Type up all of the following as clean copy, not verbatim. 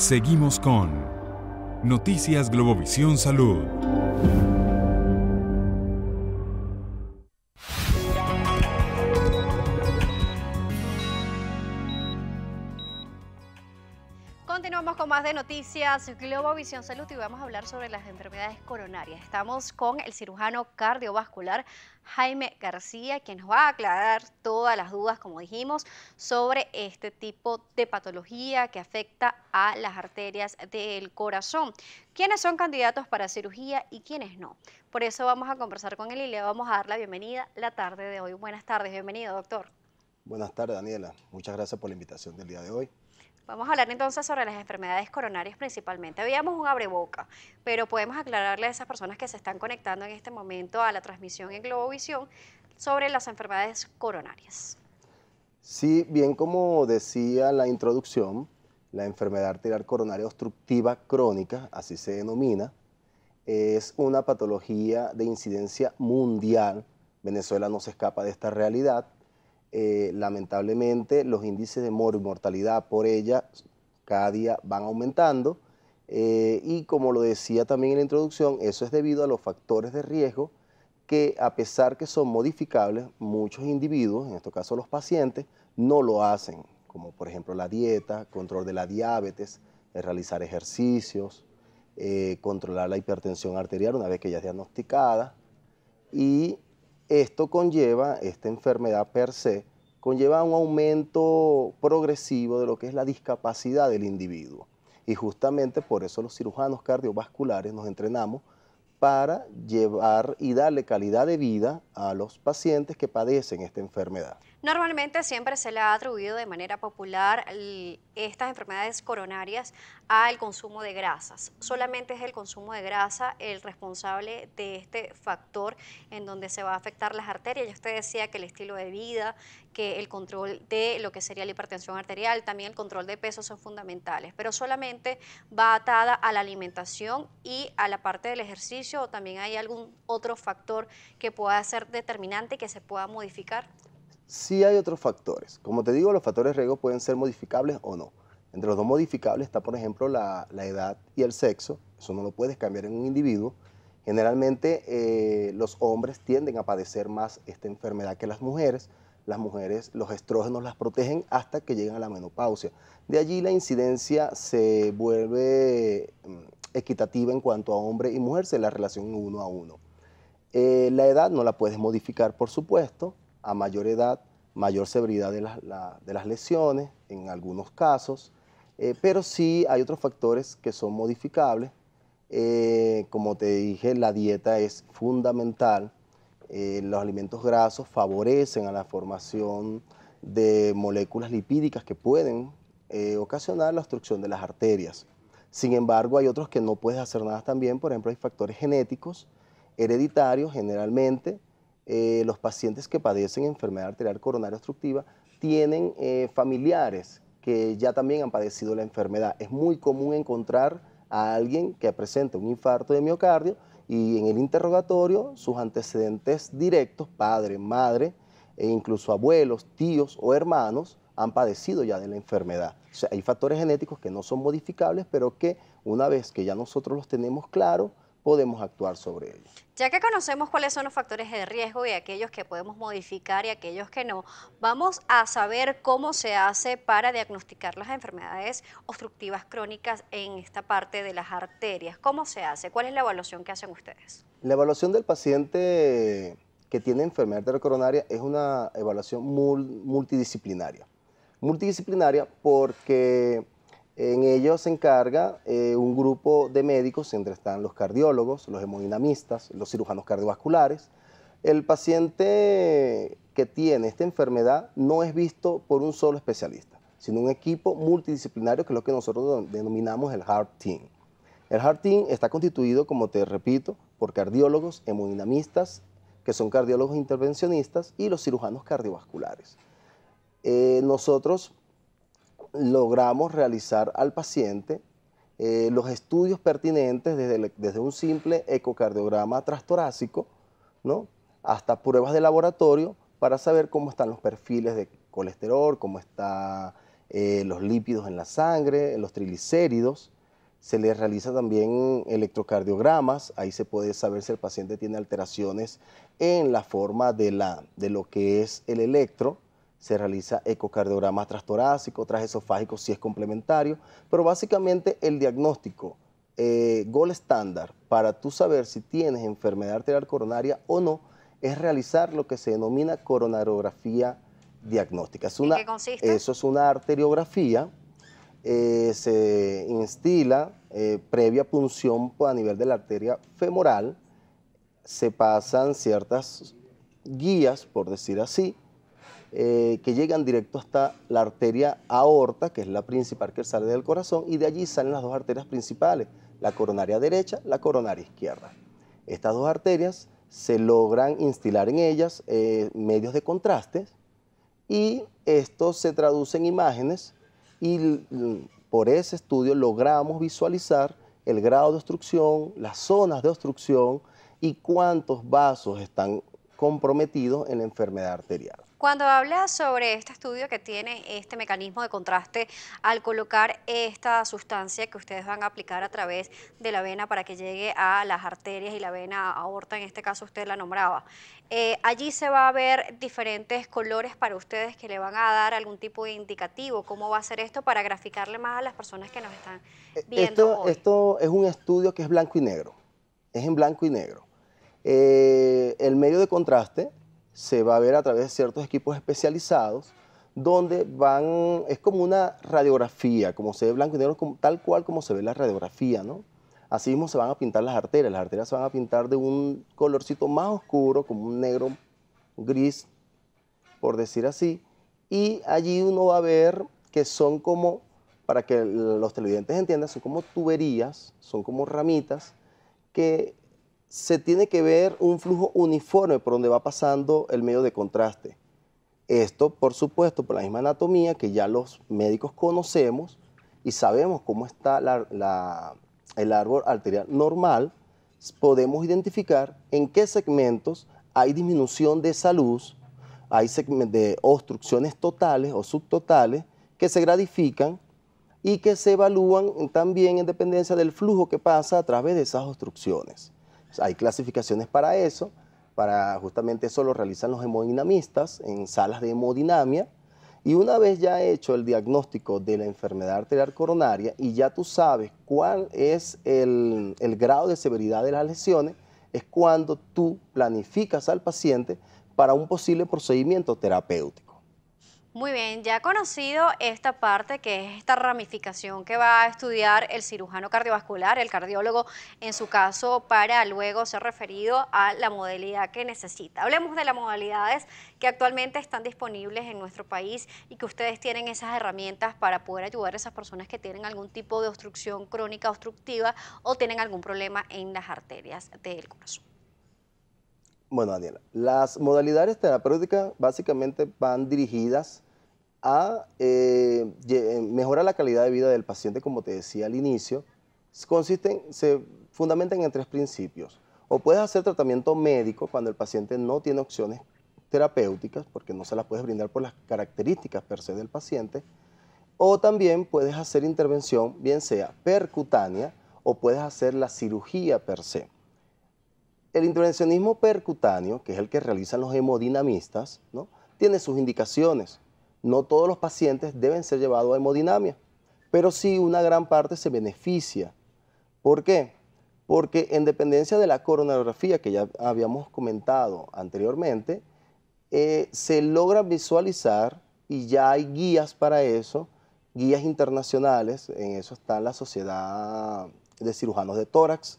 Seguimos con Noticias Globovisión Salud. Continuamos con más de Noticias Globovisión Salud y vamos a hablar sobre las enfermedades coronarias. Estamos con el cirujano cardiovascular Jaime García, quien nos va a aclarar todas las dudas, como dijimos, sobre este tipo de patología que afecta a las arterias del corazón. ¿Quiénes son candidatos para cirugía y quiénes no? Por eso vamos a conversar con él y le vamos a dar la bienvenida la tarde de hoy. Buenas tardes, bienvenido, doctor. Buenas tardes, Daniela. Muchas gracias por la invitación del día de hoy. Vamos a hablar entonces sobre las enfermedades coronarias principalmente. Habíamos un abreboca, pero podemos aclararle a esas personas que se están conectando en este momento a la transmisión en Globovisión sobre las enfermedades coronarias. Sí, bien como decía la introducción, la enfermedad arterial coronaria obstructiva crónica, así se denomina, es una patología de incidencia mundial. Venezuela no se escapa de esta realidad. Lamentablemente los índices de mortalidad por ella cada día van aumentando y como lo decía también en la introducción, eso es debido a los factores de riesgo que a pesar que son modificables, muchos individuos, en este caso los pacientes, no lo hacen, como por ejemplo la dieta, control de la diabetes, realizar ejercicios, controlar la hipertensión arterial una vez que ya es diagnosticada. Y esto conlleva, esta enfermedad per se, conlleva un aumento progresivo de lo que es la discapacidad del individuo. Y justamente por eso los cirujanos cardiovasculares nos entrenamos para llevar y darle calidad de vida a los pacientes que padecen esta enfermedad. Normalmente siempre se le ha atribuido de manera popular estas enfermedades coronarias al consumo de grasas. Solamente es el consumo de grasa el responsable de este factor en donde se va a afectar las arterias. Ya usted decía que el estilo de vida, que el control de lo que sería la hipertensión arterial, también el control de peso son fundamentales, pero solamente va atada a la alimentación y a la parte del ejercicio, o también hay algún otro factor que pueda ser determinante que se pueda modificar. Sí hay otros factores. Como te digo, los factores de riesgo pueden ser modificables o no. Entre los dos modificables está, por ejemplo, la edad y el sexo. Eso no lo puedes cambiar en un individuo. Generalmente los hombres tienden a padecer más esta enfermedad que las mujeres. Las mujeres, los estrógenos las protegen hasta que llegan a la menopausia. De allí la incidencia se vuelve equitativa en cuanto a hombre y mujer, se la relación 1 a 1. La edad no la puedes modificar, por supuesto. A mayor edad, mayor severidad de las lesiones, en algunos casos, pero sí hay otros factores que son modificables. Como te dije, la dieta es fundamental. Los alimentos grasos favorecen a la formación de moléculas lipídicas que pueden ocasionar la obstrucción de las arterias. Sin embargo, hay otros que no puedes hacer nada también. Por ejemplo, hay factores genéticos, hereditarios generalmente. Los pacientes que padecen enfermedad arterial coronaria obstructiva tienen familiares que ya también han padecido la enfermedad. Es muy común encontrar a alguien que presenta un infarto de miocardio y en el interrogatorio sus antecedentes directos, padre, madre, e incluso abuelos, tíos o hermanos han padecido ya de la enfermedad. O sea, hay factores genéticos que no son modificables, pero que una vez que ya nosotros los tenemos claros, podemos actuar sobre ellos. Ya que conocemos cuáles son los factores de riesgo y aquellos que podemos modificar y aquellos que no, vamos a saber cómo se hace para diagnosticar las enfermedades obstructivas crónicas en esta parte de las arterias. ¿Cómo se hace? ¿Cuál es la evaluación que hacen ustedes? La evaluación del paciente que tiene enfermedad arterial coronaria es una evaluación multidisciplinaria. Multidisciplinaria porque en ello se encarga un grupo de médicos, entre están los cardiólogos, los hemodinamistas, los cirujanos cardiovasculares. El paciente que tiene esta enfermedad no es visto por un solo especialista, sino un equipo multidisciplinario que es lo que nosotros denominamos el Heart Team. El Heart Team está constituido, como te repito, por cardiólogos, hemodinamistas, que son cardiólogos intervencionistas, y los cirujanos cardiovasculares. Nosotros logramos realizar al paciente los estudios pertinentes desde un simple ecocardiograma transtorácico, ¿no?, hasta pruebas de laboratorio para saber cómo están los perfiles de colesterol, cómo está los lípidos en la sangre, los triglicéridos. Se le realiza también electrocardiogramas, ahí se puede saber si el paciente tiene alteraciones en la forma de lo que es el electro. Se realiza ecocardiograma transtorácico, transesofágico si es complementario, pero básicamente el diagnóstico gold estándar para tú saber si tienes enfermedad arterial coronaria o no es realizar lo que se denomina coronariografía diagnóstica. ¿En qué consiste? Eso es una arteriografía. Se instila previa punción a nivel de la arteria femoral, se pasan ciertas guías, por decir así, que llegan directo hasta la arteria aorta, que es la principal que sale del corazón, y de allí salen las dos arterias principales, la coronaria derecha, la coronaria izquierda. Estas dos arterias se logran instilar en ellas medios de contraste y esto se traduce en imágenes y por ese estudio logramos visualizar el grado de obstrucción, las zonas de obstrucción y cuántos vasos están comprometidos en la enfermedad arterial. Cuando hablas sobre este estudio que tiene este mecanismo de contraste al colocar esta sustancia que ustedes van a aplicar a través de la vena para que llegue a las arterias y la vena aorta, en este caso usted la nombraba, allí se va a ver diferentes colores para ustedes que le van a dar algún tipo de indicativo. ¿Cómo va a ser esto para graficarle más a las personas que nos están viendo hoy? Esto es un estudio que es blanco y negro, es en blanco y negro. El medio de contraste se va a ver a través de ciertos equipos especializados donde es como una radiografía, como se ve blanco y negro, tal cual como se ve la radiografía, ¿no? Así mismo se van a pintar las arterias se van a pintar de un colorcito más oscuro, como un negro gris, por decir así, y allí uno va a ver que son como, para que los televidentes entiendan, son como tuberías, son como ramitas que se tiene que ver un flujo uniforme por donde va pasando el medio de contraste. Esto, por supuesto, por la misma anatomía que ya los médicos conocemos y sabemos cómo está el árbol arterial normal, podemos identificar en qué segmentos hay disminución de esa luz, hay de obstrucciones totales o subtotales que se gradifican y que se evalúan también en dependencia del flujo que pasa a través de esas obstrucciones. Hay clasificaciones para eso, justamente eso lo realizan los hemodinamistas en salas de hemodinamia, y una vez ya hecho el diagnóstico de la enfermedad arterial coronaria y ya tú sabes cuál es el grado de severidad de las lesiones, es cuando tú planificas al paciente para un posible procedimiento terapéutico. Muy bien, ya conocido esta parte que es esta ramificación que va a estudiar el cirujano cardiovascular, el cardiólogo en su caso, para luego ser referido a la modalidad que necesita. Hablemos de las modalidades que actualmente están disponibles en nuestro país y que ustedes tienen esas herramientas para poder ayudar a esas personas que tienen algún tipo de obstrucción crónica obstructiva o tienen algún problema en las arterias del corazón. Bueno, Daniela, las modalidades terapéuticas básicamente van dirigidas a mejorar la calidad de vida del paciente, como te decía al inicio. Se fundamentan en tres principios. O puedes hacer tratamiento médico cuando el paciente no tiene opciones terapéuticas, porque no se las puedes brindar por las características per se del paciente, o también puedes hacer intervención, bien sea percutánea, o puedes hacer la cirugía per se. El intervencionismo percutáneo, que es el que realizan los hemodinamistas, ¿no?, tiene sus indicaciones. No todos los pacientes deben ser llevados a hemodinamia, pero sí una gran parte se beneficia. ¿Por qué? Porque en dependencia de la coronariografía que ya habíamos comentado anteriormente, se logra visualizar y ya hay guías para eso, guías internacionales. En eso está la Sociedad de Cirujanos de Tórax,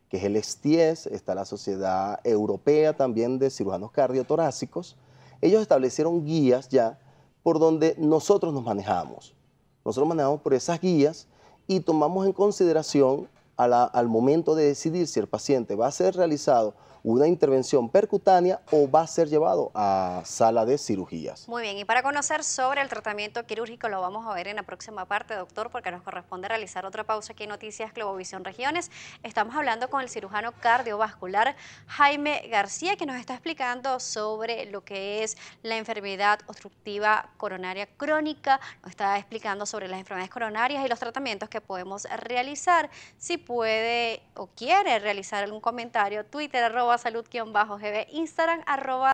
que es el STIES, está la Sociedad Europea también de Cirujanos Cardiotorácicos. Ellos establecieron guías ya por donde nosotros nos manejamos. Nosotros manejamos por esas guías y tomamos en consideración al momento de decidir si el paciente va a ser realizado una intervención percutánea o va a ser llevado a sala de cirugías. Muy bien, y para conocer sobre el tratamiento quirúrgico lo vamos a ver en la próxima parte, doctor, porque nos corresponde realizar otra pausa aquí en Noticias Globovisión Regiones. Estamos hablando con el cirujano cardiovascular Jaime García, que nos está explicando sobre lo que es la enfermedad obstructiva coronaria crónica, nos está explicando sobre las enfermedades coronarias y los tratamientos que podemos realizar. Si puede o quiere realizar algún comentario, Twitter @salud_gb, Instagram